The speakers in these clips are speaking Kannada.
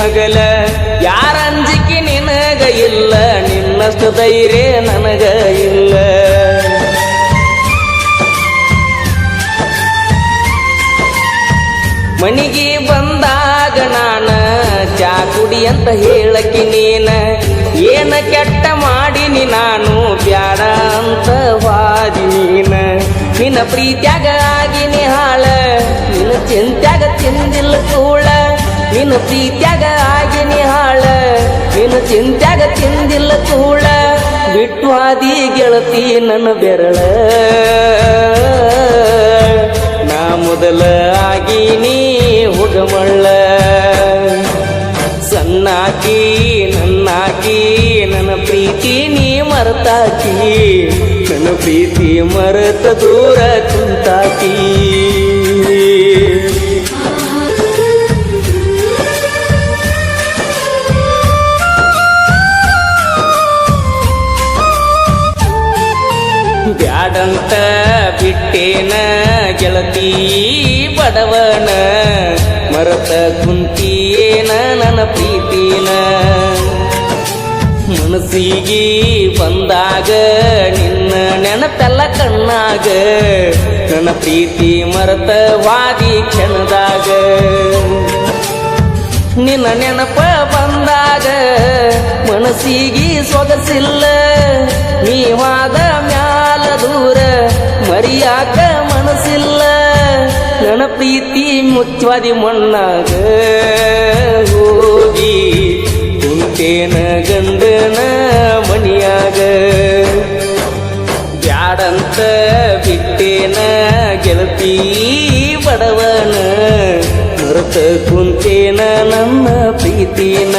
ಹಗಲ ಯಾರ ಅಂಜಿಕೆ ನಿನಗ ಇಲ್ಲ ನಿನ್ನಷ್ಟು ಧೈರ್ಯ ನನಗ ಇಲ್ಲ ಮನಿಗೆ ಬಂದಾಗ ನಾನ ಚಾ ಕುಡಿ ಅಂತ ಹೇಳಕಿ ನೀನ ಏನ ಕೆಟ್ಟ ಮಾಡಿನಿ ನಾನು ಬ್ಯಾಡ ಅಂತ ವಾದಿ ನೀನ ನಿನ್ನ ಪ್ರೀತ್ಯಾಗ ಆಗಿನಿ ಹಾಳ ನಿನ್ನ ಚಿಂತ್ಯಾಗ ತಿಂದಿಲ್ಲ ಕೂಳ ನಿನ್ನ ಪ್ರೀತ್ಯಾಗ ಆಗಿನಿ ಹಾಳ ನಿನ್ನ ಚಿಂತ್ಯಾಗ ತಿಂದಿಲ್ಲ ಕೂಳ ಬಿಟ್ಟು ಆದಿ ಗೆಳತಿ ನನ್ನ ಬೆರಳ ನಾ ಮೊದಲ ಆಗಿನಿ ಹುಗಮಳ್ಳ ಸಣ್ಣಾಕಿ ನನ್ನಾಕಿ ನನ್ನ ಪ್ರೀತಿ ನೀ ಮರೆತಾಕಿ ನನ್ನ ಪ್ರೀತಿ ಮರೆತ ದೂರ ಕುಂತಾಕಿ ಬ್ಯಾಡಂತ ಬಿಟ್ಟೇನ ಗೆಳತಿ ಬಡವನ ಮರತ ಕುಂತಿಯೇನ ನನ್ನ ಪ್ರೀತಿನ ಮನಸ್ಸಿಗೆ ಬಂದಾಗ ನಿನ್ನ ನೆನಪೆಲ್ಲ ಕಣ್ಣಾಗ ನನ್ನ ಪ್ರೀತಿ ಮರತ ವಾದಿ ಕ್ಷಣದಾಗ ನಿನ್ನ ನೆನಪ ಬಂದಾಗ ಮನಸ್ಸಿಗೆ ಸೊಗಸಿಲ್ಲ ನೀವಾದ ಮ್ಯಾಲ ದೂರ ಮರಿಯಾಕ ಮನಸ್ಸಿಲ್ಲ ನನ್ನ ಪ್ರೀತಿ ಮುಚ್ಚವಾದಿ ಮಣ್ಣಾಗ ಹೋಗಿ ಕುಂತೇನ ಗಂಡನ ಮನಿಯಾಗ ಬ್ಯಾಡಂತ ಬಿಟ್ಟೇನ ಗೆಳತಿ ಬಡವನ ಮರೆತ ಕುಂತೇನ ನನ್ನ ಪ್ರೀತಿನ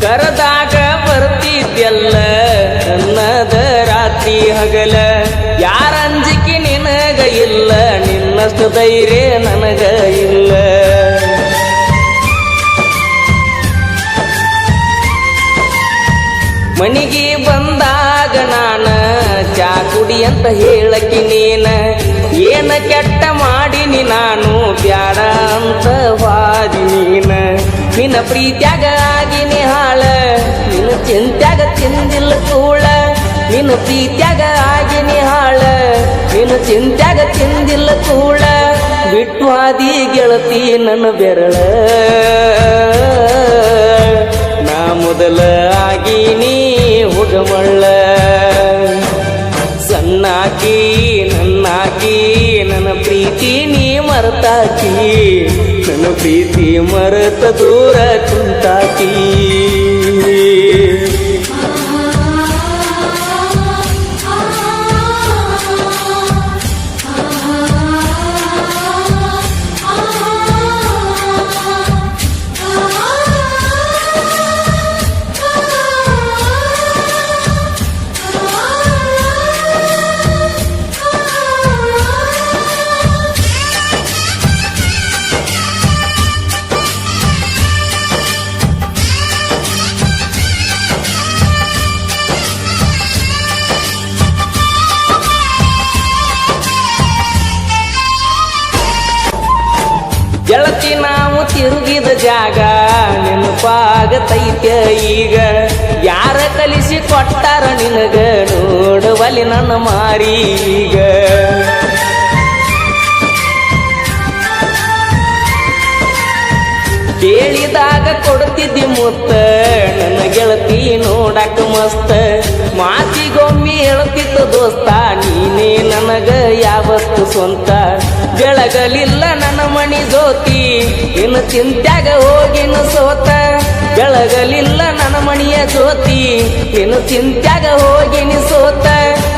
ಕರದಾಗ ಬರ್ತಿದ್ಯಲ್ಲ ನನ್ನದ ರಾತ್ರಿ ಹಗಲ ಯಾರ ಅಂಜಿಕೆ ನಿನಗ ಇಲ್ಲ ನಿನ್ನಷ್ಟು ಧೈರ್ಯ ನನಗ ಇಲ್ಲ ಮನಿಗೆ ಬಂದಾಗ ನಾನ ಚಾ ಕುಡಿ ಅಂತ ಹೇಳಕಿ ನೀನ ಏನ ಕೆಟ್ಟ ಮಾಡಿನಿ ನಾನು ಬ್ಯಾಡ ಅಂತ ವಾದಿ ನೀನ ನಿನ್ನ ಪ್ರೀತ್ಯಾಗ ಆಗಿನಿ ಹಾಳ ನಿನ್ನ ಚಿಂತ್ಯಾಗ ತಿಂದಿಲ್ಲ ಕೂಳ ನಿನ್ನ ಪ್ರೀತ್ಯಾಗ ಆಗಿನಿ ಹಾಳ ನಿನ್ನ ಚಿಂತ್ಯಾಗ ತಿಂದಿಲ್ಲ ಕೂಳ ಬಿಟ್ಟು ಆದಿ ಗೆಳತಿ ನನ್ನ ಬೆರಳ ನಾ ಮೊದಲ ಆಗಿನಿ ಹುಗಮಳ್ಳ ಸಣ್ಣಾಕಿ ನನ್ನಾಕಿ ನನ್ನ ಪ್ರೀತಿ ನೀ ಮರೆತಾಕಿ ನನ್ನ ಪ್ರೀತಿ ಮರೆತ ದೂರ ಕುಂತಾಕಿ ಗೆಳತಿ ನಾವು ತಿರುಗಿದ ಜಾಗ ನೆನಪಾಗತೈತೆ ಈಗ ಯಾರ ಕಲಿಸಿ ಕೊಟ್ಟಾರ ನಿನಗ ನೋಡುವಲ್ಲಿ ನನ್ನ ಮಾರೀಗ ಕೇಳಿದಾಗ ಕೊಡ್ತಿದ್ದಿ ಮುತ್ತ ನನ್ನ ಗೆಳತಿ ನೋಡಕ ಮಸ್ತ ಮಾತಿಗೊಮ್ಮೆ ಹೇಳ್ತಿತ್ತು ದೋಸ್ತ ನೀನೇ ನನಗ ಯಾವತ್ತು ಸ್ವಂತ ಬೆಳಗಲಿಲ್ಲ ನನ್ನ ಮಣಿ ಜ್ಯೋತಿ ಇನ್ನು ಚಿಂತ್ಯಾಗ ಹೋಗಿನ ಸೋತ ಬೆಳಗಲಿಲ್ಲ ನನ್ನ ಮಣಿಯ ಜ್ಯೋತಿ ಇನ್ನು ಚಿಂತ್ಯಾಗ ಹೋಗಿನಿ ಸೋತ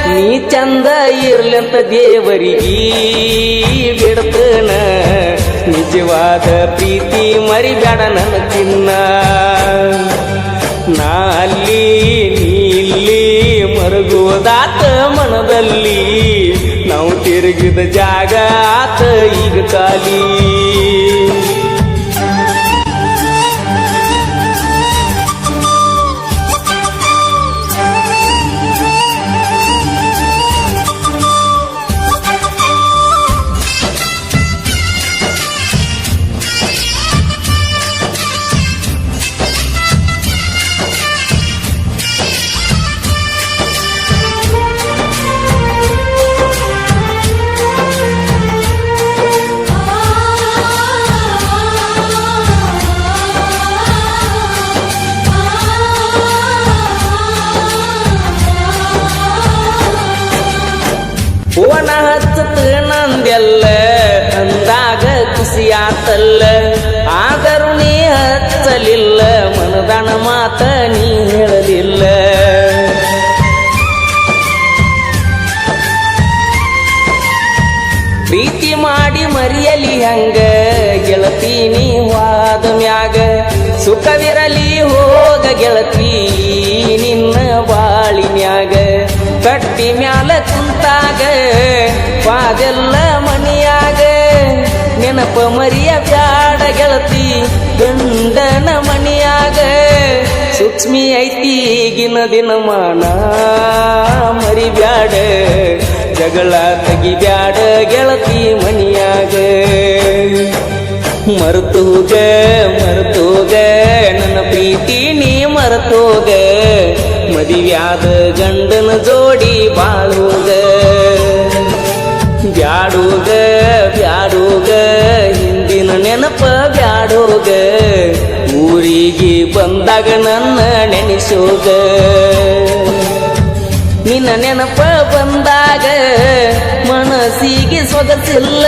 ನೀ ಚಂದ ಇರ್ಲಂತ ದೇವರಿಗೆ ಬಿಡ್ತನ ನಿಜವಾದ ಪ್ರೀತಿ ಮರಿಬೇಡ ನನ್ನ ಚಿನ್ನ ನಾ ಅಲ್ಲಿ ನೀ ಇಲ್ಲಿ ಮರುಗುವುದಾತ ಮನದಲ್ಲಿ ನಾವು ತಿರುಗಿದ ಜಾಗ ಆತ ಈಗ ಖಾಲಿ ಹೂವನ ಹಚ್ಚತ ನಂದೆಲ್ಲ ಅಂದಾಗ ಖುಷಿಯಾತಲ್ಲ ಆದರೂ ನೀ ಹಚ್ಚಲಿಲ್ಲ ಮನದಣ ಮಾತ ನೀ ಹೇಳಲಿಲ್ಲ ಪ್ರೀತಿ ಮಾಡಿ ಮರಿಯಲಿ ಹಂಗ ಗೆಳತಿ ನೀ ವಾದ ಮ್ಯಾಗ ಸುಖವಿರಲಿ ಹೋಗ ಗೆಳತಿ ನಿನ್ನ ಬಾಳಿನ್ಯಾಗ ಕಟ್ಟಿ ಮ್ಯಾಲ ಕುಂತಾಗ ಪಾದೆಲ್ಲ ಮನಿಯಾಗ ನೆನಪ ಮರಿಯ ಬ್ಯಾಡ ಗೆಳತಿ ಗಂಡನ ಮನಿಯಾಗ ಸೂಕ್ಷ್ಮಿ ಐತಿ ಈಗಿನ ದಿನಮಾನ ಮರಿಬ್ಯಾಡ ಜಗಳ ತೆಗಿಬ್ಯಾಡ ಗೆಳತಿ ಮನಿಯಾಗ ಮರ್ತೋಗ ನನ್ನ ಪ್ರೀತಿ ನೀ ಮರ್ತೋಗ ಮದಿವ್ಯಾದ ಗಂಡನ ಜೋಡಿ ಬಾಳೋಗ ಬ್ಯಾಡೋಗ ಹಿಂದಿನ ನೆನಪ ಬ್ಯಾಡೋಗ ಊರಿಗೆ ಬಂದಾಗ ನನ್ನ ನೆನೆಸೋಗ ನಿನ್ನ ನೆನಪ ಬಂದಾಗ ಮನಸ್ಸಿಗೆ ಸೊಗಸಿಲ್ಲ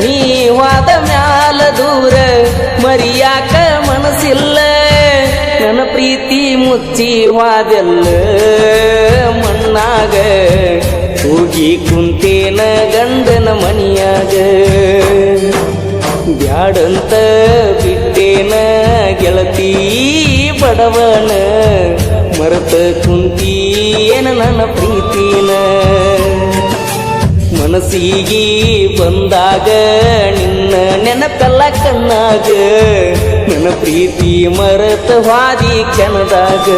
ನೀವಾದ ಮ್ಯಾಲ ದೂರ ಮರಿಯಾಕ ಮನಸ್ಸಿಲ್ಲ ನನ್ನ ಪ್ರೀತಿ ಮುಚ್ಚಿ ವಾದೆಲ್ಲ ಮಣ್ಣಾಗ ಹೋಗಿ ಕುಂತೇನ ಗಂಡನ ಮನಿಯಾಗ ಬ್ಯಾಡಂತ ಬಿಟ್ಟೇನ ಗೆಳತಿ ಬಡವನ ಮರೆತ ಕುಂತೀಯನ ನನ್ನ ಪ್ರೀತಿನ ಮನಸ್ಸಿಗೆ ಬಂದಾಗ ನಿನ್ನ ನೆನಪೆಲ್ಲ ಕಣ್ಣಾಗ ನನ್ನ ಪ್ರೀತಿ ಮರೆತ ಹಾದಿ ಕೆಣದಾಗ